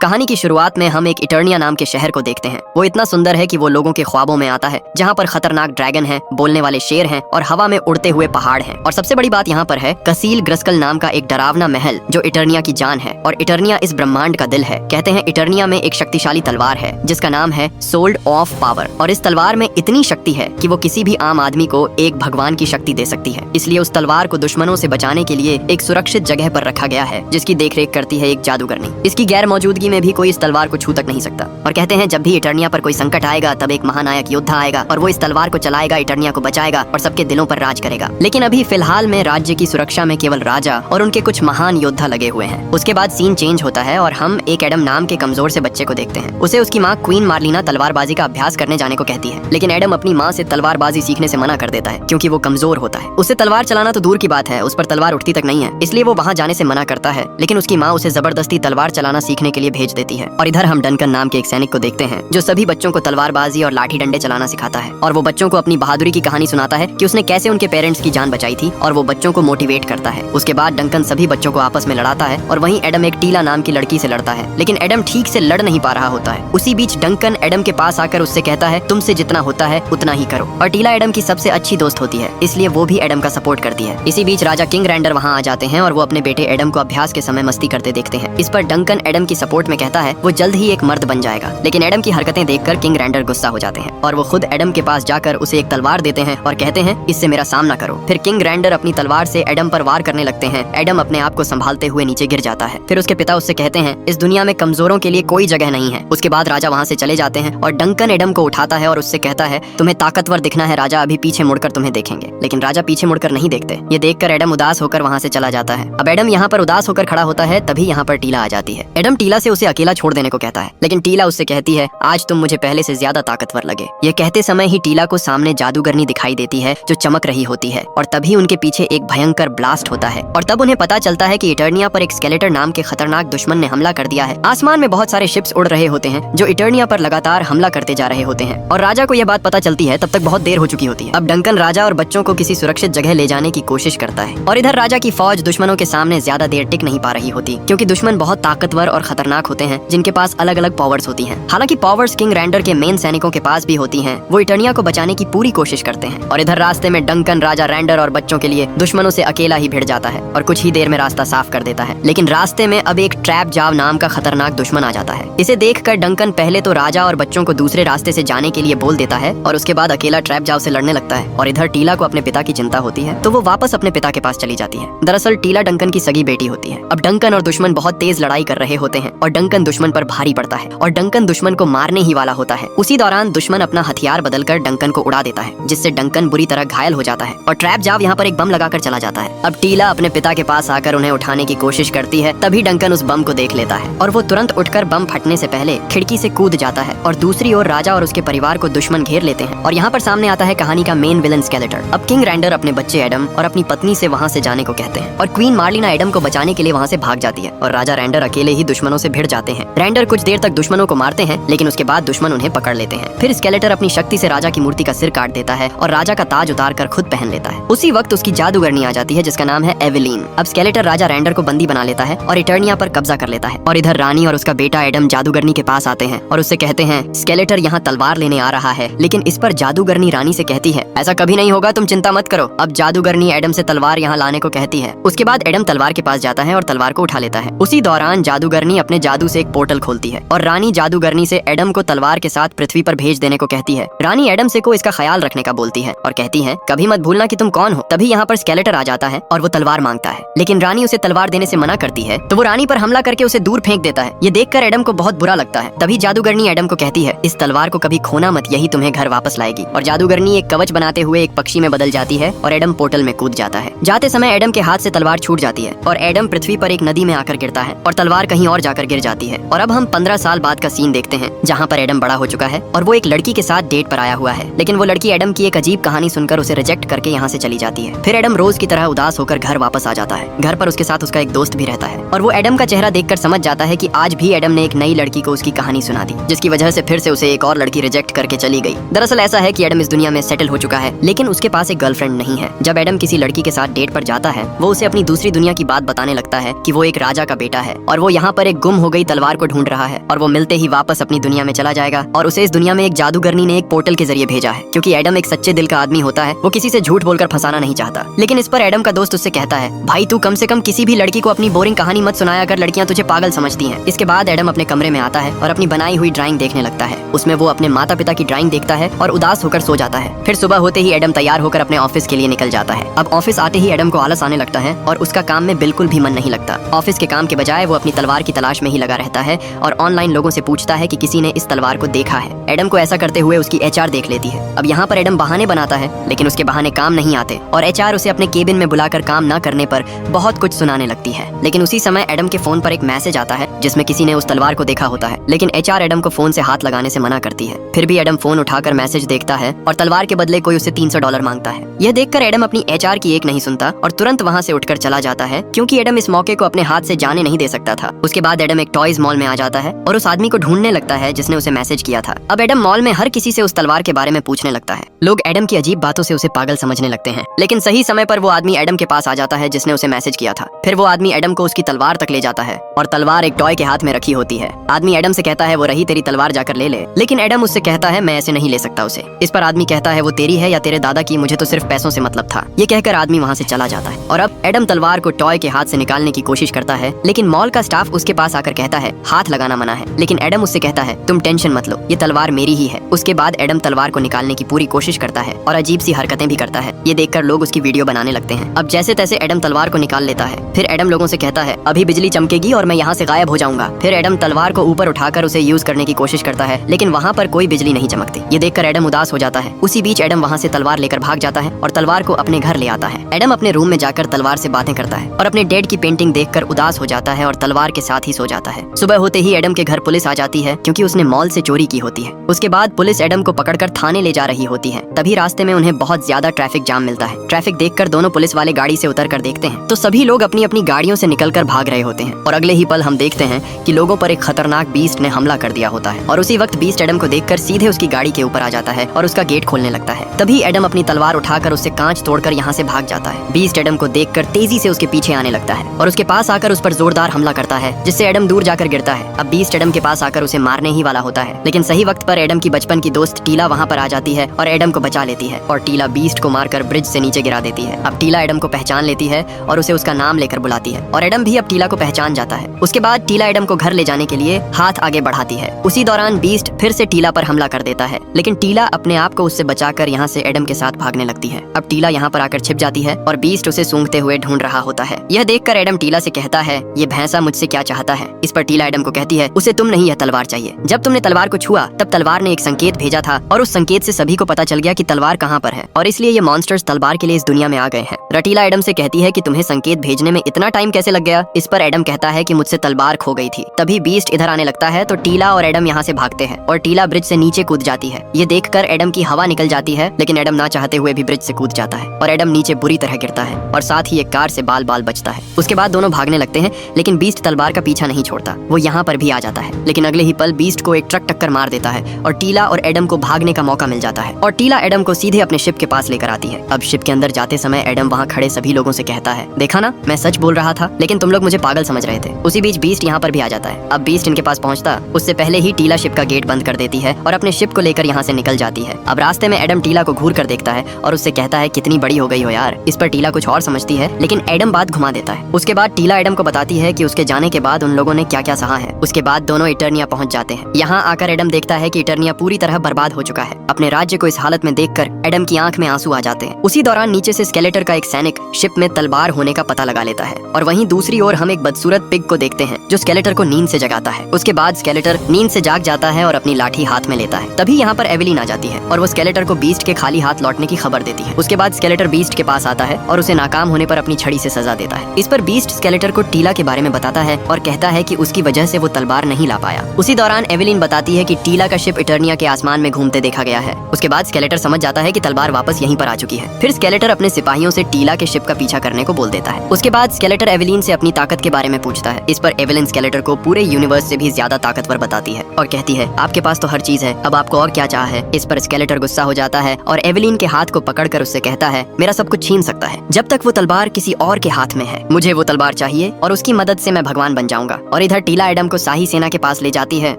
कहानी की शुरुआत में हम एक इटर्निया नाम के शहर को देखते हैं। वो इतना सुंदर है कि वो लोगों के ख्वाबों में आता है, जहाँ पर खतरनाक ड्रैगन है, बोलने वाले शेर हैं और हवा में उड़ते हुए पहाड़ हैं। और सबसे बड़ी बात यहाँ पर है कसील ग्रस्कल नाम का एक डरावना महल जो इटर्निया की जान है। और इटर्निया इस ब्रह्मांड का दिल है। कहते हैं इटर्निया में एक शक्तिशाली तलवार है जिसका नाम है सोल्ड ऑफ पावर। और इस तलवार में इतनी शक्ति है कि वो किसी भी आम आदमी को एक भगवान की शक्ति दे सकती है। इसलिए उस तलवार को दुश्मनों से बचाने के लिए एक सुरक्षित जगह पर रखा गया है, जिसकी देखरेख करती है एक जादूगरनी। इसकी गैर मौजूदगी में भी कोई इस तलवार को छू तक नहीं सकता। और कहते हैं जब भी इटर्निया पर कोई संकट आएगा तब एक महानायक योद्धा आएगा और वो इस तलवार को चलाएगा, इटर्निया को बचाएगा और सबके दिलों पर राज करेगा। लेकिन अभी फिलहाल में राज्य की सुरक्षा में केवल राजा और उनके कुछ महान योद्धा लगे हुए हैं। उसके बाद सीन चेंज होता है और हम एक एडम नाम के कमजोर से बच्चे को देखते हैं। उसे उसकी माँ क्वीन मार्लिना तलवारबाजी का अभ्यास करने जाने को कहती है, लेकिन एडम अपनी माँ से तलवारबाजी सीखने से मना कर देता है क्योंकि वो कमजोर होता है। उसे तलवार चलाना तो दूर की बात है, उस पर तलवार उठती तक नहीं है, इसलिए वो वहाँ जाने से मना करता है। लेकिन उसकी माँ उसे जबरदस्ती तलवार चलाना सीखने के लिए भेज देती है। और इधर हम डंकन नाम के एक सैनिक को देखते हैं जो सभी बच्चों को तलवारबाजी और लाठी डंडे चलाना सिखाता है। और वो बच्चों को अपनी बहादुरी की कहानी सुनाता है कि उसने कैसे उनके पेरेंट्स की जान बचाई थी, और वो बच्चों को मोटिवेट करता है। उसके बाद डंकन सभी बच्चों को आपस में लड़ाता है और वहीं एडम एक टीला नाम की लड़की से लड़ता है, लेकिन एडम ठीक से लड़ नहीं पा रहा होता है। उसी बीच डंकन एडम के पास आकर उससे कहता है तुमसे जितना होता है उतना ही करो। और टीला एडम की सबसे अच्छी दोस्त होती है, इसलिए वो भी एडम का सपोर्ट करती है। इसी बीच राजा किंग रैंडर वहाँ आ जाते हैं और वो अपने बेटे एडम को अभ्यास के समय मस्ती करते देखते हैं। इस पर डंकन एडम की सपोर्ट में कहता है वो जल्द ही एक मर्द बन जाएगा। लेकिन एडम की हरकतें देखकर किंग रैंडर गुस्सा हो जाते हैं और वो खुद एडम के पास जाकर उसे एक तलवार देते हैं और कहते हैं इससे मेरा सामना करो। फिर किंग रैंडर अपनी तलवार से एडम पर वार करने लगते हैं। एडम अपने आप को संभालते हुए नीचे गिर जाता है। फिर उसके पिता उससे कहते हैं इस दुनिया में कमजोरों के लिए कोई जगह नहीं है। उसके बाद राजा वहाँ से चले जाते हैं और डंकन एडम को उठाता है और उससे कहता है तुम्हें ताकतवर दिखना है राजा, अभी पीछे मुड़कर तुम्हें देखेंगे। लेकिन राजा पीछे मुड़कर नहीं देखते। ये देखकर एडम उदास होकर वहाँ से चला जाता है। अब एडम यहाँ पर उदास होकर खड़ा होता है, तभी यहाँ पर टीला आ जाती है। एडम टीला से उसे अकेला छोड़ देने को कहता है, लेकिन टीला उससे कहती है आज तुम मुझे पहले से ज्यादा ताकतवर लगे। ये कहते समय ही टीला को सामने जादूगरनी दिखाई देती है जो चमक रही होती है और तभी उनके पीछे एक भयंकर ब्लास्ट होता है। और तब उन्हें पता चलता है कि इटर्निया पर एक स्केलेटर नाम के खतरनाक दुश्मन ने हमला कर दिया है। आसमान में बहुत सारे शिप्स उड़ रहे होते हैं जो इटर्निया पर लगातार हमला करते जा रहे होते हैं। और राजा को यह बात पता चलती है तब तक बहुत देर हो चुकी होती है। अब डंकन राजा और बच्चों को किसी सुरक्षित जगह ले जाने की कोशिश करता है। और इधर राजा की फौज दुश्मनों के सामने ज्यादा देर टिक नहीं पा रही होती क्योंकि दुश्मन बहुत ताकतवर और खतरनाक होते हैं जिनके पास अलग अलग पावर्स होती हैं। हालांकि पावर्स किंग रैंडर के मेन सैनिकों के पास भी होती हैं। वो इटर्निया को बचाने की पूरी कोशिश करते हैं। और इधर रास्ते में डंकन राजा रैंडर और बच्चों के लिए दुश्मनों से अकेला ही भिड़ जाता है और कुछ ही देर में रास्ता साफ कर देता है। लेकिन रास्ते में अब एक ट्रैप जाव नाम का खतरनाक दुश्मन आ जाता है। इसे देखकर डंकन पहले तो राजा और बच्चों को दूसरे रास्ते से जाने के लिए बोल देता है और उसके बाद अकेला ट्रैप जाव से लड़ने लगता है। और इधर टीला को अपने पिता की चिंता होती है तो वो वापस अपने पिता के पास चली जाती है। दरअसल टीला डंकन की सगी बेटी होती है। अब डंकन और दुश्मन बहुत तेज लड़ाई कर रहे होते हैं और डंकन दुश्मन पर भारी पड़ता है और डंकन दुश्मन को मारने ही वाला होता है। उसी दौरान दुश्मन अपना हथियार बदलकर डंकन को उड़ा देता है, जिससे डंकन बुरी तरह घायल हो जाता है और ट्रैप जाव यहाँ पर एक बम लगाकर चला जाता है। अब टीला अपने पिता के पास आकर उन्हें उठाने की कोशिश करती है, तभी डंकन उस बम को देख लेता है और वो तुरंत उठकर बम फटने से पहले खिड़की से कूद जाता है। और दूसरी ओर राजा और उसके परिवार को दुश्मन घेर लेते हैं। और यहाँ पर सामने आता है कहानी का मेन विलन स्केलेटर। अब किंग रैंडर अपने बच्चे एडम और अपनी पत्नी से वहाँ से जाने को कहते हैं और क्वीन मार्लिना एडम को बचाने के लिए वहाँ से भाग जाती है और राजा रैंडर अकेले ही दुश्मनों से भिड़ जाते हैं। रैंडर कुछ देर तक दुश्मनों को मारते हैं, लेकिन उसके बाद दुश्मन उन्हें पकड़ लेते हैं। फिर स्केलेटर अपनी शक्ति से राजा की मूर्ति का सिर काट देता है और राजा का ताज उतार कर खुद पहन लेता है। उसी वक्त उसकी जादूगरनी आ जाती है जिसका नाम है एवेलीन। अब स्केलेटर राजा रैंडर को बंदी बना लेता है और इटर्निया पर कब्जा कर लेता है। और इधर रानी और उसका बेटा एडम जादूगरनी के पास आते हैं और उससे कहते हैं स्केलेटर यहाँ तलवार लेने आ रहा है। लेकिन इस पर जादूगरनी रानी से कहती है ऐसा कभी नहीं होगा, तुम चिंता मत करो। अब जादूगरनी एडम से तलवार यहाँ लाने को कहती है। उसके बाद एडम तलवार के पास जाता है और तलवार को उठा लेता है। उसी दौरान जादूगरनी अपने जादू से एक पोर्टल खोलती है और रानी जादूगरनी से एडम को तलवार के साथ पृथ्वी पर भेज देने को कहती है। रानी एडम से को इसका ख्याल रखने का बोलती है और कहती है कभी मत भूलना कि तुम कौन हो। तभी यहाँ पर स्केलेटर आ जाता है और वो तलवार मांगता है, लेकिन रानी उसे तलवार देने से मना करती है तो वो रानी पर हमला करके उसे दूर फेंक देता है। ये देखकर एडम को बहुत बुरा लगता है। तभी जादूगरनी एडम को कहती है इस तलवार को कभी खोना मत, यही तुम्हें घर वापस लाएगी। और जादूगरनी एक कवच बनाते हुए एक पक्षी में बदल जाती है और एडम पोर्टल में कूद जाता है। जाते समय एडम के हाथ से तलवार छूट जाती है और एडम पृथ्वी पर एक नदी में आकर गिरता है और तलवार कहीं और जाकर गिर जाती है। और अब हम 15 साल बाद का सीन देखते हैं जहाँ पर एडम बड़ा हो चुका है और वो एक लड़की के साथ डेट पर आया हुआ है। लेकिन वो लड़की एडम की एक अजीब कहानी सुनकर उसे रिजेक्ट करके यहाँ से चली जाती है। फिर एडम रोज की तरह उदास होकर घर वापस आ जाता है। घर पर उसके साथ उसका एक दोस्त भी रहता है और वो एडम का चेहरा देखकर समझ जाता है कि आज भी एडम ने एक नई लड़की को उसकी कहानी सुना दी, जिसकी वजह से फिर से उसे एक और लड़की रिजेक्ट करके चली गई। दरअसल ऐसा है कि एडम इस दुनिया में सेटल हो चुका है, लेकिन उसके पास एक गर्लफ्रेंड नहीं है। जब एडम किसी लड़की के साथ डेट पर जाता है वो उसे अपनी दूसरी दुनिया की बात बताने लगता है कि वो एक राजा का बेटा है और वो यहाँ पर एक गुम हो गई तलवार को ढूंढ रहा है और वो मिलते ही वापस अपनी दुनिया में चला जाएगा और उसे इस दुनिया में एक जादूगरनी ने एक पोर्टल के जरिए भेजा है। क्योंकि एडम एक सच्चे दिल का आदमी होता है, वो किसी से झूठ बोलकर फंसाना नहीं चाहता। लेकिन इस पर एडम का दोस्त उससे कहता है, भाई तू कम से कम किसी भी लड़की को अपनी बोरिंग कहानी मत सुनाया कर, लड़कियां तुझे पागल समझती हैं। इसके बाद एडम अपने कमरे में आता है और अपनी बनाई हुई ड्राइंग देखने लगता है। उसमें वो अपने माता पिता की ड्राइंग देखता है और उदास होकर सो जाता है। फिर सुबह होते ही एडम तैयार होकर अपने ऑफिस के लिए निकल जाता है। अब ऑफिस आते ही एडम को आलस आने लगता है और उसका काम में बिल्कुल भी मन नहीं लगता। ऑफिस के काम के बजाय वो अपनी तलवार की तलाश में ही लगा रहता है और ऑनलाइन लोगों से पूछता है कि किसी ने इस तलवार को देखा है। एडम को ऐसा करते हुए उसकी एचआर देख लेती है। अब यहाँ पर एडम बहाने बनाता है, लेकिन उसके बहाने काम नहीं आते और एचआर उसे अपने केबिन में बुलाकर काम न करने पर बहुत कुछ सुनाने लगती है। लेकिन उसी समय एडम के फोन पर एक मैसेज आता है जिसमें किसी ने उस तलवार को देखा होता है। लेकिन एचआर एडम को फोन से हाथ लगाने से मना करती है। फिर भी एडम फोन उठाकर मैसेज देखता है और तलवार के बदले कोई उसे $300 मांगता है। यह देखकर एडम अपनी एचआर की एक नहीं सुनता और तुरंत वहाँ से उठकर चला जाता है, क्योंकि एडम इस मौके को अपने हाथ से जाने नहीं दे सकता था। उसके बाद एडम एक टॉयज मॉल में आ जाता है और उस आदमी को ढूंढने लगता है जिसने उसे मैसेज किया था। अब एडम मॉल में हर किसी से उस तलवार के बारे में पूछने लगता है। लोग एडम की अजीब बातों से उसे पागल समझने लगते हैं। लेकिन सही समय पर वो आदमी एडम के पास आ जाता है जिसने उसे मैसेज किया था। फिर वो आदमी एडम को उसकी तलवार तक ले जाता है और तलवार एक टॉय के हाथ में रखी होती है। आदमी एडम से कहता है वो रही तेरी तलवार, जाकर ले ले। लेकिन एडम उससे कहता है मैं ऐसे नहीं ले सकता उसे। इस पर आदमी कहता है वो तेरी है या तेरे दादा की, मुझे तो सिर्फ पैसों से मतलब था। ये कहकर आदमी वहाँ से चला जाता है और अब एडम तलवार को टॉय के हाथ से निकालने की कोशिश करता है। लेकिन मॉल का स्टाफ उसके पास आकर कहता है हाथ लगाना मना है। लेकिन एडम उससे कहता है तुम टेंशन मत लो, ये तलवार मेरी ही है। उसके बाद एडम तलवार को निकालने की पूरी कोशिश करता है और अजीब सी हरकतें भी करता है। ये देखकर लोग उसकी वीडियो बनाने लगते हैं। अब जैसे तैसे एडम तलवार को निकाल लेता है। फिर एडम लोगों से कहता है अभी बिजली चमकेगी और मैं यहाँ से गायब हो जाऊंगा। फिर एडम तलवार को ऊपर उठाकर उसे यूज करने की कोशिश करता है, लेकिन वहाँ पर कोई बिजली नहीं चमकती। ये देखकर एडम उदास हो जाता है। उसी बीच एडम वहाँ से तलवार लेकर भाग जाता है और तलवार को अपने घर ले आता है। एडम अपने रूम में जाकर तलवार से बातें करता है और अपने डेड की पेंटिंग देखकर उदास हो जाता है और तलवार के साथ ही सो जाता है। सुबह होते ही एडम के घर पुलिस आ जाती है, क्योंकि उसने मॉल से चोरी की होती है। उसके बाद पुलिस एडम को पकड़कर थाने ले जा रही होती है। तभी रास्ते में उन्हें बहुत ज्यादा ट्रैफिक जाम मिलता है। ट्रैफिक देखकर दोनों पुलिस वाले गाड़ी से उतर कर देखते हैं तो सभी लोग अपनी अपनी गाड़ियों से निकलकर भाग रहे होते हैं और अगले ही पल हम देखते हैं कि लोगों पर एक खतरनाक बीस्ट ने हमला कर दिया होता है। और उसी वक्त बीस्ट एडम को देखकर सीधे उसकी गाड़ी के ऊपर आ जाता है और उसका गेट खोलने लगता है। तभी एडम अपनी तलवार उठाकर उससे कांच तोड़कर यहाँ से भाग जाता है। बीस्ट एडम को देखकर तेजी से उसके पीछे आने लगता है और उसके पास आकर उस पर जोरदार हमला करता है, जिससे एडम दूर जाकर गिरता है। अब बीस्ट एडम के पास आकर उसे मारने ही वाला होता है, लेकिन सही वक्त पर एडम की बचपन की दोस्त टीला वहाँ पर आ जाती है और एडम को बचा लेती है और टीला बीस्ट को मारकर ब्रिज से नीचे गिरा देती है। अब टीला एडम को पहचान लेती है और उसे उसका नाम लेकर बुलाती है और एडम भी अब टीला को पहचान जाता है। उसके बाद टीला एडम को घर ले जाने के लिए हाथ आगे बढ़ाती है। उसी दौरान बीस्ट फिर से टीला पर हमला कर देता है, लेकिन टीला अपने आप को उससे बचाकर यहाँ से एडम के साथ भागने लगती है। अब टीला यहाँ पर आकर छिप जाती है और बीस्ट उसे सूंघते हुए ढूंढ रहा होता है। यह देखकर एडम टीला से कहता है ये भैंसा मुझसे क्या चाहता है। इस पर टीला एडम को कहती है उसे तुम नहीं, यह तलवार चाहिए। जब तुमने तलवार को छुआ तब तलवार ने एक संकेत भेजा था और उस संकेत से सभी को पता चल गया कि तलवार कहाँ पर है और इसलिए ये मॉन्स्टर्स तलवार के लिए इस दुनिया में आ गए हैं। रटीला एडम से कहती है कि तुम्हें संकेत भेजने में इतना टाइम कैसे लग गया। इस पर एडम कहता है कि मुझसे तलवार खो गई थी। तभी बीस्ट इधर आने लगता है तो टीला और एडम यहाँ से भागते हैं और टीला ब्रिज से नीचे कूद जाती है। ये देखकर एडम की हवा निकल जाती है, लेकिन एडम ना चाहते हुए भी ब्रिज से कूद जाता है और एडम नीचे बुरी तरह गिरता है और साथ ही एक कार से बाल बाल बचता है। उसके बाद दोनों भागने लगते हैं, लेकिन बीस्ट तलवार का पीछा नहीं छोड़ता। वो यहाँ पर भी आ जाता है, लेकिन अगले ही पल बीस्ट को एक ट्रक टक्कर मार देता है और टीला और एडम को भागने का मौका मिल जाता है और टीला एडम को सीधे अपने शिप के पास लेकर आती है। अब शिप के अंदर जाते समय एडम वहाँ खड़े सभी लोगों से कहता है देखा ना, मैं सच बोल रहा था, लेकिन तुम लोग मुझे पागल समझ रहे थे। उसी बीच बीस्ट यहाँ पर भी आ जाता है। अब बीस्ट इनके पास पहुँचता उससे पहले ही टीला शिप का गेट बंद कर देती है और अपने शिप को लेकर यहाँ से निकल जाती है। अब रास्ते में एडम टीला को घूर कर देखता है और उससे कहता है कितनी बड़ी हो गई हो यार। इस पर टीला कुछ और समझती है, लेकिन एडम बात घुमा देता है। उसके बाद टीला एडम को बताती है कि उसके जाने के बाद उन लोगों ने क्या क्या सहा है। उसके बाद दोनों इटर्निया पहुंच जाते हैं। यहाँ आकर एडम देखता है कि इटर्निया पूरी तरह बर्बाद हो चुका है। अपने राज्य को इस हालत में देखकर एडम की आंख में आंसू आ जाते हैं। उसी दौरान नीचे से स्केलेटर का एक सैनिक शिप में तलवार होने का पता लगा लेता है और वहीं दूसरी ओर हम एक बदसूरत पिग को देखते हैं जो स्केलेटर को नींद से जगाता है। उसके बाद स्केलेटर नींद से जाग जाता है और अपनी लाठी हाथ में लेता है। तभी यहाँ पर एवेलिन आ जाती है और वो स्केलेटर को बीस्ट के खाली हाथ लौटने की खबर देती है। उसके बाद स्केलेटर बीस्ट के पास आता है और उसे नाकाम होने पर अपनी छड़ी से सजा देता है। इस पर बीस्ट स्केलेटर को टीला के बारे में बताता है और कहता है कि उसकी वजह से वो तलवार नहीं ला पाया। उसी दौरान एवेलिन बताती है कि टीला का शिप इटर्निया के आसमान में घूमते देखा गया है। उसके बाद स्केलेटर समझ जाता है कि तलवार वापस यहीं पर आ चुकी है। फिर स्केलेटर अपने सिपाहियों से टीला के शिप का पीछा करने को बोल देता है। उसके बाद स्केलेटर एवेलिन से अपनी ताकत के बारे में पूछता है। इस पर एवेलिन स्केलेटर को पूरे यूनिवर्स से भी ज्यादा ताकतवर बताती है और कहती है आपके पास तो हर चीज है, अब आपको और क्या चाह है। इस पर स्केलेटर गुस्सा हो जाता है और एवेलिन के हाथ को पकड़कर उससे कहता है मेरा सब कुछ छीन सकता है जब तक वो तलवार किसी और के हाथ में है। मुझे वो तलवार चाहिए और उसकी मदद से मैं भगवान बन जाऊंगा। और और इधर टीला एडम को शाही सेना के पास ले जाती है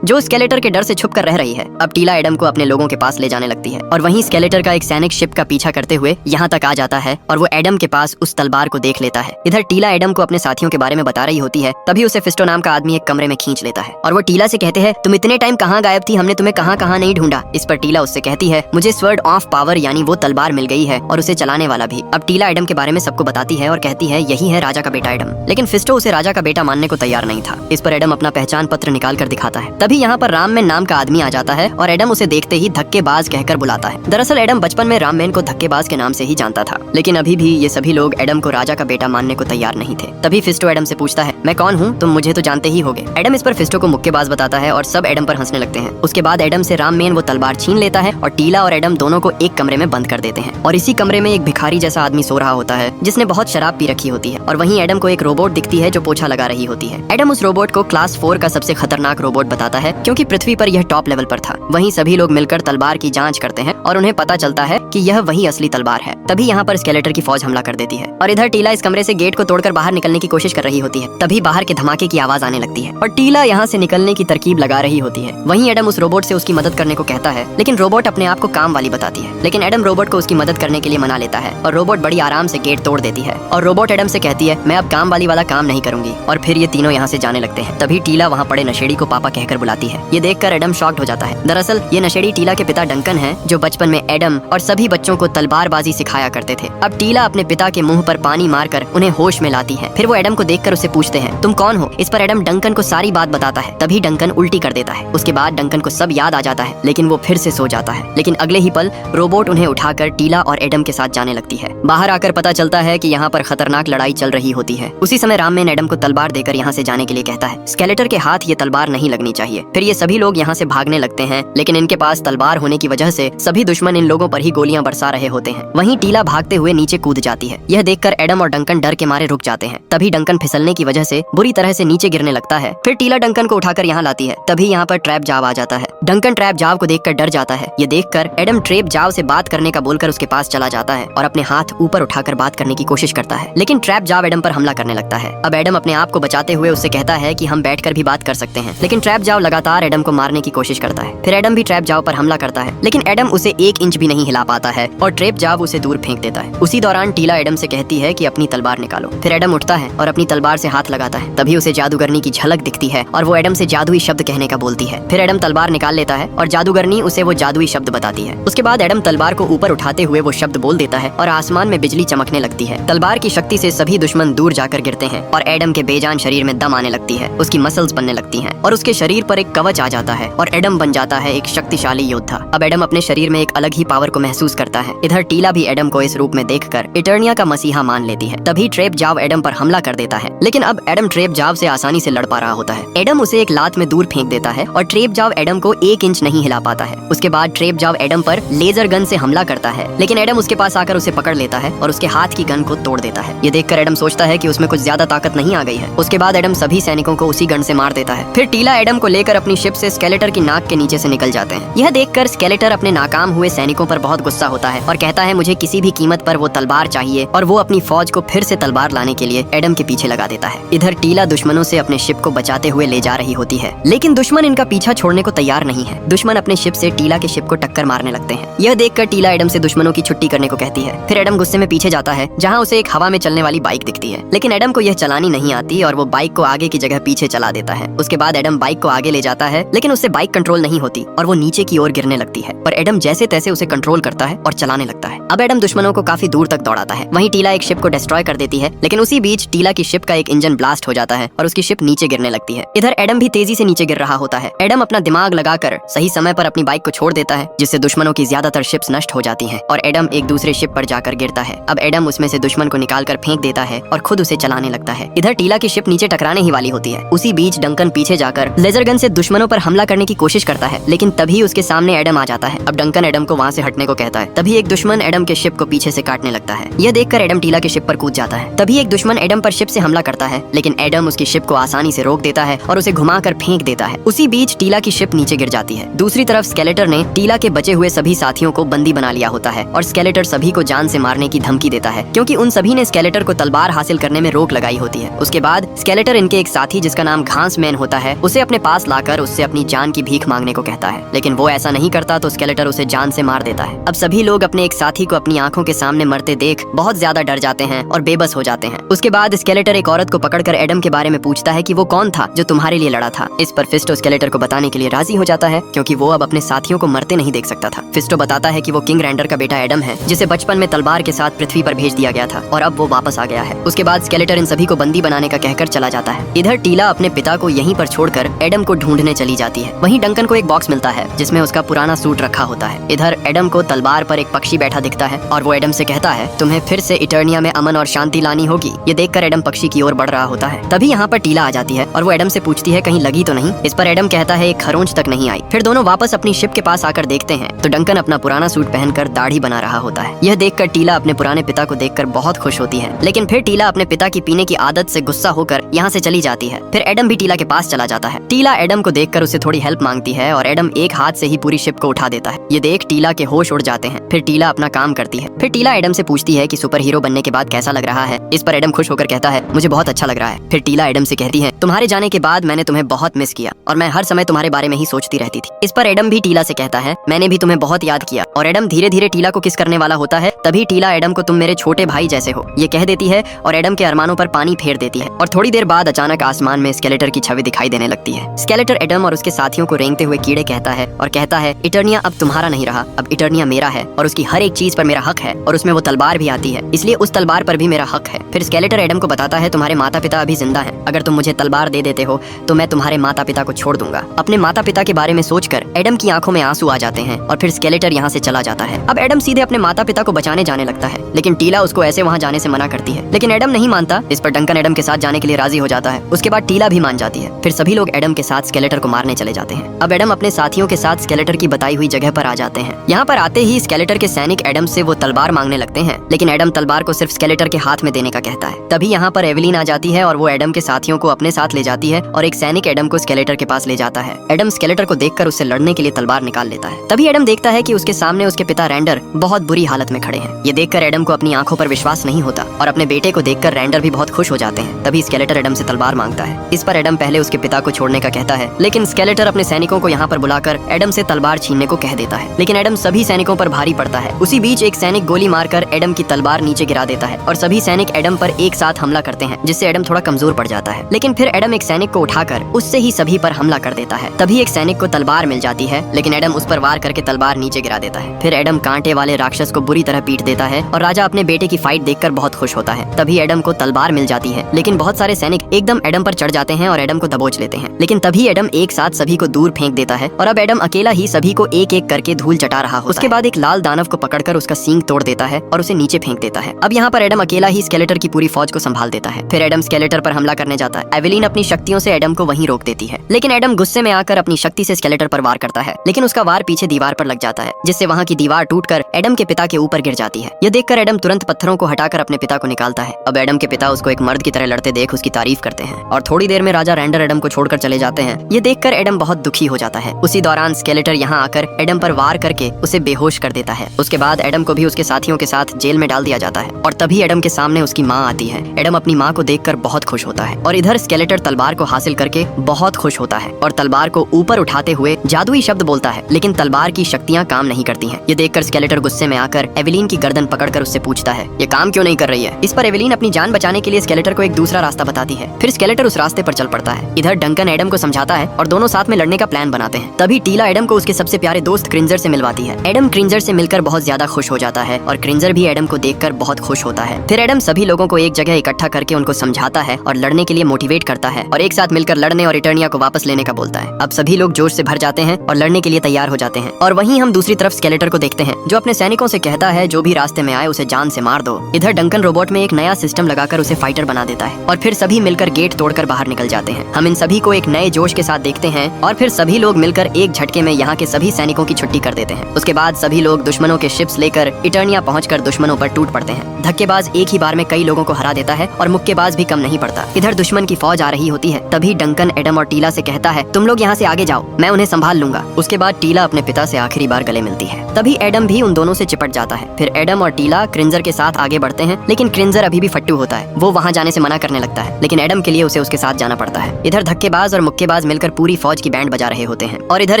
जो स्केलेटर के डर से छुप कर रह रही है। अब टीला एडम को अपने लोगों के पास ले जाने लगती है और वहीं स्केलेटर का एक सैनिक शिप का पीछा करते हुए यहाँ तक आ जाता है और वो एडम के पास उस तलवार को देख लेता है। इधर टीला एडम को अपने साथियों के बारे में बता रही होती है, तभी उसे फिस्टो नाम का आदमी एक कमरे में खींच लेता है और वो टीला से कहते हैं, तुम इतने टाइम कहाँ गायब थी, हमने तुम्हें कहाँ कहाँ नहीं ढूंढा। इस पर टीला उससे कहती है, मुझे स्वर्ड ऑफ पावर यानी वो तलवार मिल गई है और उसे चलाने वाला भी। अब टीला एडम के बारे में सबको बताती है और कहती है, यही है राजा का बेटा एडम। लेकिन फिस्टो उसे राजा का बेटा मानने को तैयार नहीं था। इस पर एडम अपना पहचान पत्र निकाल कर दिखाता है। तभी यहाँ पर राममैन नाम का आदमी आ जाता है और एडम उसे देखते ही धक्केबाज कहकर बुलाता है। दरअसल एडम बचपन में राममैन को धक्केबाज के नाम से ही जानता था, लेकिन अभी भी ये सभी लोग एडम को राजा का बेटा मानने को तैयार नहीं थे। तभी फिस्टो एडम से पूछता है, मैं कौन हूँ, तुम मुझे तो जानते ही होगे। एडम इस पर फिस्टो को मुक्केबाज बताता है और सब एडम पर हंसने लगते हैं। उसके बाद एडम से राममैन वो तलवार छीन लेता है और टीला और एडम दोनों को एक कमरे में बंद कर देते हैं। और इसी कमरे में एक भिखारी जैसा आदमी सो रहा होता है जिसने बहुत शराब पी रखी होती है। और वहीं एडम को एक रोबोट दिखती है जो पोछा लगा रही होती है। एडम उस रोबोट को क्लास 4 का सबसे खतरनाक रोबोट बताता है क्योंकि पृथ्वी पर यह टॉप लेवल पर था। वहीं सभी लोग मिलकर तलवार की जांच करते हैं और उन्हें पता चलता है कि यह वही असली तलवार है। तभी यहाँ पर स्केलेटर की फौज हमला कर देती है और इधर टीला इस कमरे से गेट को तोड़कर बाहर निकलने की कोशिश कर रही होती है। तभी बाहर के धमाके की आवाज आने लगती है और टीला यहाँ से निकलने की तरकीब लगा रही होती है। वहीं एडम उस रोबोट से उसकी मदद करने को कहता है, लेकिन रोबोट अपने आप को काम वाली बताती है। लेकिन एडम रोबोट को उसकी मदद करने के लिए मना लेता है और रोबोट बड़ी आराम से गेट तोड़ देती है। और रोबोट एडम से कहती है, मैं अब काम वाली वाला काम नहीं करूंगी। और फिर ये तीनों यहाँ से जाने लगते हैं। तभी टीला वहाँ पड़े नशेड़ी को पापा कहकर बुलाती है। ये देखकर एडम शॉक्ड हो जाता है। दरअसल ये नशेड़ी टीला के पिता डंकन है जो बचपन में एडम और सभी बच्चों को तलवारबाजी सिखाया करते थे। अब टीला अपने पिता के मुंह पर पानी मारकर उन्हें होश में लाती है। फिर वो एडम को देखकर उससे पूछते हैं, तुम कौन हो। इस पर एडम डंकन को सारी बात बताता है। तभी डंकन उल्टी कर देता है। उसके बाद डंकन को सब याद आ जाता है, लेकिन वो फिर से सो जाता है। लेकिन अगले ही पल रोबोट उन्हें उठाकर टीला और एडम के साथ जाने लगती है। बाहर आकर पता चलता है कि यहाँ पर खतरनाक लड़ाई चल रही होती है। उसी समय राममैन एडम को तलवार देकर यहाँ से जाने के लिए कहता है। स्केलेटर के हाथ ये तलवार नहीं लगनी चाहिए। फिर ये सभी लोग यहाँ से भागने लगते हैं, लेकिन इनके पास तलवार होने की वजह से सभी दुश्मन इन लोगों पर ही गोलियां बरसा रहे होते हैं। वहीं टीला भागते हुए नीचे कूद जाती है। यह देखकर एडम और डंकन डर के मारे रुक जाते हैं। तभी डंकन फिसलने की वजह से बुरी तरह से नीचे गिरने लगता है। फिर टीला डंकन को उठाकर यहाँ लाती है। तभी यहाँ पर ट्रैप जाव आ जाता है। डंकन ट्रैप जाव को देखकर डर जाता है। ये देखकर एडम ट्रैप जाव से बात करने का बोलकर उसके पास चला जाता है और अपने हाथ ऊपर उठाकर बात करने की कोशिश करता है, लेकिन ट्रैप जाव एडम पर हमला करने लगता है। अब एडम अपने आप को बचाते हुए उससे कहता है कि हम बैठकर भी बात कर सकते हैं, लेकिन ट्रैप जाव लगातार एडम को मारने की कोशिश करता है। फिर एडम भी ट्रैप जाव पर हमला करता है, लेकिन एडम उसे 1 इंच भी नहीं हिला पाता है और ट्रैप जाव उसे दूर फेंक देता है। उसी दौरान टीला एडम से कहती है कि अपनी तलवार निकालो। फिर एडम उठता है और अपनी तलवार से हाथ लगाता है। तभी उसे जादूगरनी की झलक दिखती है और वो एडम से जादुई शब्द कहने का बोलती है। फिर एडम तलवार निकाल लेता है और जादूगरनी उसे वो जादुई शब्द बताती है। उसके बाद एडम तलवार को ऊपर उठाते हुए वो शब्द बोल देता है और आसमान में बिजली चमकने लगती है। तलवार की शक्ति से सभी दुश्मन दूर जाकर गिरते हैं और एडम के बेजान शरीर में दम आने लगती है। उसकी मसल्स बनने लगती हैं और उसके शरीर पर एक कवच आ जाता है और एडम बन जाता है एक शक्तिशाली योद्धा। अब एडम अपने शरीर में एक अलग ही पावर को महसूस करता है। इधर टीला भी एडम को इस रूप में देखकर इटर्निया का मसीहा मान लेती है। तभी ट्रैप जाव एडम पर हमला कर देता है, लेकिन अब एडम ट्रैप जाव से आसानी से लड़ पा रहा होता है। एडम उसे एक लात में दूर फेंक देता है और ट्रैप जाव एडम को 1 इंच नहीं हिला पाता है। उसके बाद ट्रैप जाव एडम पर लेजर गन से हमला करता है, लेकिन एडम उसके पास आकर उसे पकड़ लेता है और उसके हाथ की गन को तोड़ देता है। ये देखकर एडम सोचता है कि उसमें कुछ ज्यादा ताकत नहीं आ गई है। उसके बाद एडम सभी सैनिकों को उसी गन से मार देता है। फिर टीला एडम को लेकर अपनी शिप से स्केलेटर की नाक के नीचे से निकल जाते हैं। यह देखकर स्केलेटर अपने नाकाम हुए सैनिकों पर बहुत गुस्सा होता है और कहता है, मुझे किसी भी कीमत पर वो तलवार चाहिए, और वो अपनी फौज को फिर से तलवार लाने के लिए एडम के पीछे लगा देता है। इधर टीला दुश्मनों से अपने शिप को बचाते हुए ले जा रही होती है, लेकिन दुश्मन इनका पीछा छोड़ने को तैयार नहीं है। दुश्मन अपने शिप से टीला के शिप को टक्कर मारने लगते हैं। यह देखकर टीला एडम से दुश्मनों की छुट्टी करने को कहती है। फिर एडम गुस्से में पीछे जाता है, जहाँ उसे एक हवा में चलने वाली बाइक दिखती है, लेकिन एडम को यह चलानी नहीं आती और वो बाइक को आगे की जगह पीछे चला देता है। उसके बाद एडम बाइक को आगे ले जाता है, लेकिन उससे बाइक कंट्रोल नहीं होती और वो नीचे की ओर गिरने लगती है। पर एडम जैसे तैसे उसे कंट्रोल करता है और चलाने लगता है। अब एडम दुश्मनों को काफी दूर तक दौड़ाता है। वहीं टीला एक शिप को डिस्ट्रॉय कर देती है, लेकिन उसी बीच टीला की शिप का एक इंजन ब्लास्ट हो जाता है और उसकी शिप नीचे गिरने लगती है। इधर एडम भी तेजी से नीचे गिर रहा होता है। एडम अपना दिमाग लगाकर सही समय पर अपनी बाइक को छोड़ देता है, जिससे दुश्मनों की ज्यादातर शिप्स नष्ट हो जाती हैं और एडम एक दूसरे शिप पर जाकर गिरता है। अब एडम उसमें से दुश्मन को निकालकर फेंक देता है और खुद उसे चलाने लगता है। इधर टीला की शिप नीचे टकराने ही वाली होती है। उसी बीच डंकन पीछे जाकर लेजर गन से दुश्मनों पर हमला करने की कोशिश करता है, लेकिन तभी उसके सामने एडम आ जाता है। अब डंकन एडम को वहाँ से हटने को कहता है। तभी एक दुश्मन एडम के शिप को पीछे से काटने लगता है। यह देखकर एडम टीला के शिप पर कूद जाता है। तभी एक दुश्मन एडम पर शिप से हमला करता है, लेकिन एडम उसकी शिप को आसानी से रोक देता है और उसे घुमाकर फेंक देता है। उसी बीच टीला की शिप नीचे गिर जाती है। दूसरी तरफ स्केलेटर ने टीला के बचे हुए सभी साथियों को बंदी बना लिया होता है और स्केलेटर सभी को जान से मारने की धमकी देता है, क्योंकि उन सभी ने स्केलेटर को तलवार हासिल करने में रोक लगाई होती है। उसके बाद स्केलेटर इनके एक साथी साथी जिसका नाम घास मैन होता है उसे अपने पास लाकर उससे अपनी जान की भीख मांगने को कहता है, लेकिन वो ऐसा नहीं करता तो स्केलेटर उसे जान से मार देता है। अब सभी लोग अपने एक साथी को अपनी आंखों के सामने मरते देख बहुत ज्यादा डर जाते हैं और बेबस हो जाते हैं। उसके बाद स्केलेटर एक औरत को पकड़कर एडम के बारे में पूछता है कि वो कौन था जो तुम्हारे लिए लड़ा था। इस पर फिस्टो स्केलेटर को बताने के लिए राजी हो जाता है क्योंकि वो अब अपने साथियों को मरते नहीं देख सकता था। फिस्टो बताता है कि वो किंग रैंडर का बेटा एडम है जिसे बचपन में तलवार के साथ पृथ्वी पर भेज दिया गया था और अब वो वापस आ गया है। उसके बाद स्केलेटर इन सभी को बंदी बनाने का कहकर चला जाता है। इधर टीला अपने पिता को यहीं पर छोड़कर एडम को ढूंढने चली जाती है। वहीं डंकन को एक बॉक्स मिलता है जिसमें उसका पुराना सूट रखा होता है। इधर एडम को तलवार पर एक पक्षी बैठा दिखता है और वो एडम से कहता है तुम्हें फिर से इटर्निया में अमन और शांति लानी होगी। ये देखकर एडम पक्षी की ओर बढ़ रहा होता है। तभी यहाँ पर टीला आ जाती है और वो एडम से पूछती है कहीं लगी तो नहीं। इस पर एडम कहता है एक खरोंच तक नहीं आई। फिर दोनों वापस अपनी शिप के पास आकर देखते हैं तो डंकन अपना पुराना सूट पहनकर दाढ़ी बना रहा होता है। यह देखकर टीला अपने पुराने पिता को देखकर बहुत खुश होती है, लेकिन फिर टीला अपने पिता की पीने की आदत से गुस्सा होकर यहाँ से चली जाती है। फिर एडम भी टीला के पास चला जाता है। टीला एडम को देखकर उसे थोड़ी हेल्प मांगती है और एडम एक हाथ से ही पूरी शिप को उठा देता है। ये देख टीला के होश उड़ जाते हैं। फिर टीला अपना काम करती है। फिर टीला एडम से पूछती है कि सुपर हीरो बनने के बाद कैसा लग रहा है। इस पर एडम खुश होकर कहता है मुझे बहुत अच्छा लग रहा है। फिर टीला एडम से कहती है तुम्हारे जाने के बाद मैंने तुम्हें बहुत मिस किया और मैं हर समय तुम्हारे बारे में ही सोचती रहती थी। इस पर एडम भी टीला से कहता है मैंने भी तुम्हें बहुत याद किया और एडम धीरे धीरे टीला को किस करने वाला होता है। तभी टीला एडम को तुम मेरे छोटे भाई जैसे हो ये कह देती है और एडम के अरमानों पर पानी फेर देती है। और थोड़ी देर बाद अचानक आसमान में स्केलेटर की छवि दिखाई देने लगती है। स्केलेटर एडम और उसके साथियों को रेंगते हुए कीड़े कहता है और कहता है इटर्निया अब तुम्हारा नहीं रहा, अब इटर्निया मेरा है और उसकी हर एक चीज पर मेरा हक है और उसमें वो तलवार भी आती है, इसलिए उस तलवार पर भी मेरा हक है। फिर स्केलेटर एडम को बताता है तुम्हारे माता पिता अभी जिंदा हैं, अगर तुम मुझे तलवार दे देते हो तो मैं तुम्हारे माता पिता को छोड़ दूंगा। अपने माता पिता के बारे में सोचकर एडम की आंखों में आंसू आ जाते हैं और फिर स्केलेटर यहाँ से चला जाता है। अब एडम सीधे अपने माता पिता को बचाने जाने लगता है, लेकिन टीला उसको ऐसे वहाँ जाने से मना करती है, लेकिन एडम नहीं मानता। इस पर डंकन एडम के साथ जाने के लिए राजी हो जाता है। उसके बाद टीला भी मान जाती है। फिर सभी लोग एडम के साथ स्केलेटर को मारने चले जाते हैं। अब एडम अपने साथियों के साथ स्केलेटर की बताई हुई जगह पर आ जाते हैं। यहाँ पर आते ही स्केलेटर के सैनिक एडम से वो तलवार मांगने लगते हैं, लेकिन एडम तलवार को सिर्फ स्केलेटर के हाथ में देने का कहता है। तभी यहाँ पर एवेलिन आ जाती है और वो एडम के साथियों को अपने साथ ले जाती है और एक सैनिक एडम को स्केलेटर के पास ले जाता है। एडम स्केलेटर को देखकर उससे लड़ने के लिए तलवार निकाल लेता है। तभी एडम देखता है कि उसके सामने उसके पिता रैंडर बहुत बुरी हालत में खड़े हैं। ये देखकर एडम को अपनी आंखों पर विश्वास नहीं होता और अपने बेटे को देखकर रैंडर भी बहुत खुश हो जाते हैं। तभी स्केलेटर एडम से तलवार मांगता है। इस पर एडम पहले उसके पिता को छोड़ने का कहता है, लेकिन स्केलेटर अपने सैनिकों को यहाँ पर बुलाकर एडम से तलवार छीनने को कह देता है, लेकिन एडम सभी सैनिकों पर भारी पड़ता है। उसी बीच एक सैनिक गोली मारकर एडम की तलवार नीचे गिरा देता है और सभी सैनिक एडम पर एक साथ हमला करते हैं, जिससे एडम थोड़ा कमजोर पड़ जाता है। लेकिन फिर एडम एक सैनिक को उठाकर उससे ही सभी पर हमला कर देता है। तभी एक सैनिक को तलवार मिल जाती है, लेकिन एडम उस पर वार करके तलवार नीचे गिरा देता है। फिर एडम कांटे वाले राक्षस को बुरी तरह पीट देता है और राजा अपने बेटे की फाइट देखकर बहुत खुश होता है। तभी एडम को तलवार मिल जाती है, लेकिन बहुत सारे सैनिक एकदम एडम पर चढ़ जाते हैं और एडम को दबोच लेते हैं। लेकिन तभी एडम एक साथ सभी को दूर फेंक देता है और अब एडम अकेला ही सभी को एक एक करके धूल चटा रहा होता है। उसके बाद एक लाल दानव को पकड़कर उसका सींग तोड़ देता है और उसे नीचे फेंक देता है। अब यहाँ पर एडम अकेला ही स्केलेटर की पूरी फौज को संभाल देता है। फिर एडम स्केलेटर पर हमला करने जाता है। एवेलिन अपनी शक्तियों से एडम को वहीं रोक देती है, लेकिन एडम गुस्से में आकर अपनी शक्ति से स्केलेटर पर वार करता है, लेकिन उसका वार पीछे दीवार पर लग जाता है, जिससे वहाँ की दीवार टूटकर एडम के पिता के ऊपर गिर जाती है। यह देखकर एडम तुरंत पत्थरों को हटाकर अपने पिता को निकालता है। अब एडम के पिता उसको एक मर्द की तरह लड़ते देख उसकी तारीफ करते हैं और थोड़ी देर में राजा रैंडर एडम को छोड़कर चले जाते हैं। ये देखकर एडम बहुत दुखी हो जाता है। उसी दौरान स्केलेटर यहाँ आकर एडम पर वार करके उसे बेहोश कर देता है। उसके बाद एडम को भी उसके साथियों के साथ जेल में डाल दिया जाता है और तभी एडम के सामने उसकी माँ आती है। एडम अपनी माँ को देखकर बहुत खुश होता है और इधर स्केलेटर तलवार को हासिल करके बहुत खुश होता है और तलवार को ऊपर उठाते हुए जादुई शब्द बोलता है, लेकिन तलवार की शक्तियाँ काम नहीं करती हैं। ये देखकर स्केलेटर गुस्से में आकर एवेलिन की गर्दन पकड़कर उससे पूछता है ये काम क्यों नहीं कर रही है। इस पर एवेलिन अपनी जान बचाने के लिए स्केलेटर को एक दूसरा रास्ता बताती है। फिर स्केलेटर उस रास्ते पर चल पड़ता है। इधर डंकन एडम को समझाता है और दोनों साथ में लड़ने का प्लान बनाते हैं। तभी टीला एडम को उसके सबसे प्यारे दोस्त क्रिंजर से मिलवाती है। एडम क्रिंजर से मिलकर बहुत ज्यादा खुश हो जाता है और क्रिंजर भी एडम को देखकर बहुत खुश होता है। फिर एडम सभी लोगों को एक जगह इकट्ठा करके उनको समझाता है और लड़ने के लिए मोटिवेट करता है और एक साथ मिलकर लड़ने और इटर्निया को वापस लेने का बोलता है। अब सभी लोग जोश से भर जाते हैं और लड़ने के लिए तैयार हो जाते हैं। और वहीं हम दूसरी तरफ स्केलेटर को देखते हैं जो अपने सैनिकों से कहता है जो भी रास्ते में आए उसे जान से मार दो। इधर डंकन रोबोट में एक नया सिस्टम लगाकर उसे फाइटर बना देता है और फिर सभी मिलकर गेट तोड़कर बाहर निकल जाते हैं। हम इन सभी को एक नए जोश के साथ देखते हैं और फिर सभी लोग मिलकर एक झटके में यहाँ के सभी सैनिकों की छुट्टी कर देते हैं। उसके बाद सभी लोग दुश्मनों के शिप्स लेकर इटर्निया पहुंचकर दुश्मनों पर टूट पड़ते हैं। धक्केबाज एक ही बार में कई लोगों को हरा देता है और मुक्केबाज भी कम नहीं पड़ता। इधर दुश्मन की फौज आ रही होती है। तभी डंकन एडम और टीला से कहता है तुम लोग यहाँ से आगे जाओ, मैं उन्हें संभाल लूंगा। उसके बाद टीला अपने पिता से आखिरी बार गले मिलती है। तभी एडम भी उन दोनों से चिपट जाता है। फिर एडम और टीला क्रिंजर के साथ आगे बढ़ते हैं, लेकिन क्रिंजर अभी भी फट्टू होता है। वो वहाँ जाने से मना करने लगता है, लेकिन एडम के लिए उसे उसके साथ जाना पड़ता है। इधर धक्केबाज और मुक्केबाज मिलकर पूरी फौज की बैंड बजा रहे होते हैं और इधर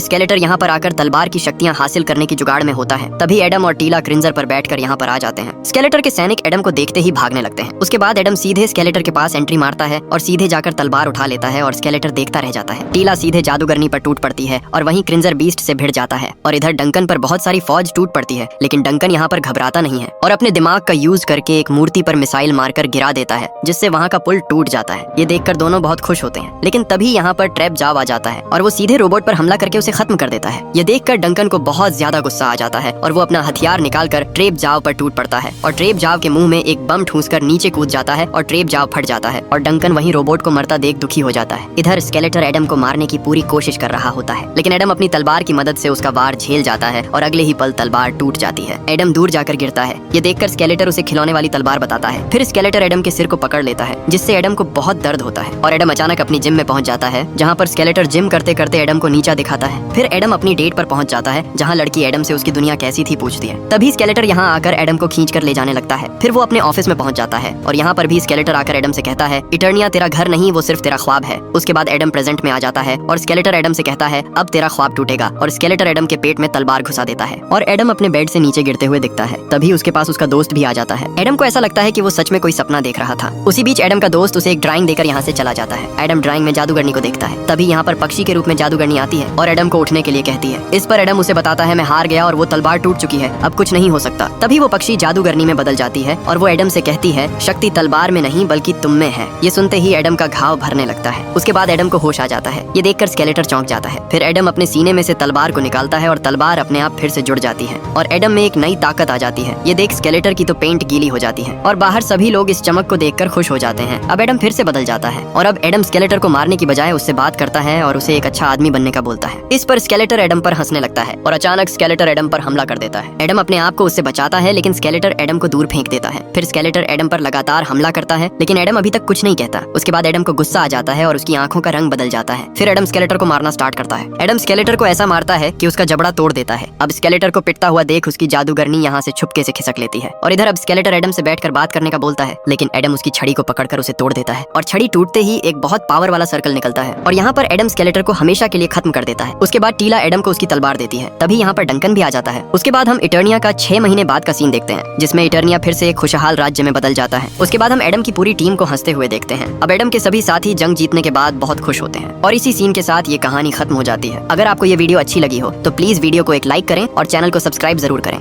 स्केलेटर यहाँ पर आकर तलवार की शक्तियां हासिल करने की जुगाड़ में होता है। तभी एडम और टीला क्रिंजर पर बैठकर यहाँ पर आ जाते हैं। स्केलेटर के सैनिक एडम को देखते ही भागने लगते हैं। उसके बाद एडम सीधे स्केलेटर के पास एंट्री मारता है और सीधे जाकर तलवार उठा लेता है और स्केलेटर देखता रह जाता है। टीला सीधे जादूगरनी पर टूट पड़ती है और वहीं क्रिंजर बीस्ट से भिड़ जाता है और इधर डंकन पर बहुत सारी फौज टूट पड़ती है, लेकिन डंकन यहाँ पर घबराता नहीं है और अपने दिमाग का यूज करके एक मूर्ति पर मिसाइल मारकर गिरा देता है, जिससे वहाँ का पुल टूट जाता है। ये देखकर दोनों बहुत खुश होते हैं, लेकिन तभी यहाँ पर ट्रैप जाव आ जाता है और वो सीधे रोबोट पर हमला करके उसे खत्म कर देता है। ये देखकर डंकन को बहुत ज्यादा गुस्सा आ जाता है और वो अपना हथियार निकालकर ट्रैप जाव पर टूट पड़ता है और ट्रैप जाव के मुंह में एक बम ठूंसकर नीचे कूद जाता है और ट्रैप जाव फट जाता है और डंकन वहीं रोबोट को मरता देख दुखी हो जाता है। इधर स्केलेटर एडम को मारने की पूरी कोशिश कर रहा होता है, लेकिन एडम अपनी तलवार की मदद से उसका वार झेल जाता है और अगले ही पल तलवार टूट जाती है। एडम दूर जाकर गिरता है। ये देखकर स्केलेटर उसे खिलौने वाली तलवार बताता है। फिर स्केलेटर एडम के सिर को पकड़ लेता है, जिससे एडम को बहुत दर्द होता है और एडम अचानक अपनी जिम में पहुंच जाता है, जहां पर स्केलेटर जिम करते करते एडम को नीचा दिखाता है। फिर एडम अपनी डेट पर पहुंच जाता है, जहां लड़की एडम से उसकी दुनिया कैसी थी पूछती है। तभी स्केलेटर यहां आकर एडम को खींच कर ले जाने लगता है। फिर वो अपने ऑफिस में पहुंच जाता है और यहाँ पर भी स्केलेटर आकर एडम से कहता है, इटर्निया तेरा घर नहीं, वो सिर्फ तेरा ख्वाब है। उसके बाद एडम प्रेजेंट में आ जाता है और स्केलेटर एडम से कहता है, अब तेरा ख्वाब टूटेगा, और स्केलेटर एडम के पेट में तलवार घुसा देता है और एडम अपने बेड से नीचे गिरते हुए दिखता है। तभी उसके पास उसका दोस्त भी आ जाता है। एडम को ऐसा लगता है कि वो सच में कोई सपना देख रहा था। उसी बीच एडम का दोस्त उसे एक ड्राइंग देकर यहाँ से चला जाता है। एडम ड्राइंग में जादूगरनी को देखता है। तभी यहाँ पर पक्षी के रूप में जादूगरनी आती है और एडम को उठने के लिए कहती है। इस पर एडम उसे बताता है, मैं हार गया और वो तलवार टूट चुकी है, अब कुछ नहीं हो सकता। तभी वो पक्षी जादूगरनी में बदल जाती है और वो एडम से कहती है, शक्ति तलवार में नहीं बल्कि तुम में है। ये सुनते ही एडम का घाव भरने लगता है। उसके बाद एडम को होश आ जाता है। ये देखकर स्केलेटर चौंक जाता है। फिर एडम अपने सीने में से तलवार को निकालता है और तलवार अपने आप फिर से जुड़ जाती है और एडम में एक नई ताकत आ जाती है। ये देख स्केलेटर की तो पेंट गीली हो जाती है और बाहर सभी लोग इस चमक को देखकर खुश हो जाते हैं। अब एडम फिर से बदल जाता है और अब एडम स्केलेटर को मारने की बजाय उससे बात करता है और उसे एक अच्छा आदमी बनने का बोलता है। इस पर स्केलेटर एडम पर हंसने लगता है और अचानक स्केलेटर एडम पर हमला कर देता है। एडम अपने आप को उससे बचाता है, लेकिन स्केलेटर एडम को दूर फेंक देता है। फिर स्केलेटर एडम पर लगातार हमला करता है, लेकिन एडम अभी तक कुछ नहीं कहता। उसके बाद एडम को गुस्सा आ जाता है और उसकी आंखों का रंग बदल जाता है। फिर एडम स्केलेटर को मारना स्टार्ट करता है। एडम स्केलेटर को ऐसा मारता है कि उसका जबड़ा तोड़ देता है। अब स्केलेटर को पिटता हुआ देख उसकी जादूगरनी यहाँ से छुपके से खिसक लेती है और इधर अब स्केलेटर एडम से बैठकर बात करने का बोलता है, लेकिन एडम उसकी छड़ी को पकड़कर उसे तोड़ देता है और छड़ी टूटते ही एक बहुत पावर वाला सर्कल निकलता है और यहाँ पर एडम स्केलेटर को हमेशा के लिए खत्म कर देता है। उसके बाद टीला एडम को उसकी तलवार देती है। तभी यहाँ पर डंकन भी आ जाता है। उसके बाद हम इटर्निया का 6 महीने बाद का सीन देखते हैं, जिसमें इटर्निया फिर से एक खुशहाल राज्य में बदल जाता है। उसके बाद हम एडम की पूरी टीम को हंसते हुए देखते हैं। अब एडम के सभी साथी जंग जीतने के बाद बहुत खुश होते हैं और इसी सीन के साथ ये कहानी खत्म हो जाती है। अगर आपको ये वीडियो अच्छी लगी हो तो प्लीज वीडियो को एक लाइक करें और चैनल को सब्सक्राइब जरूर करें।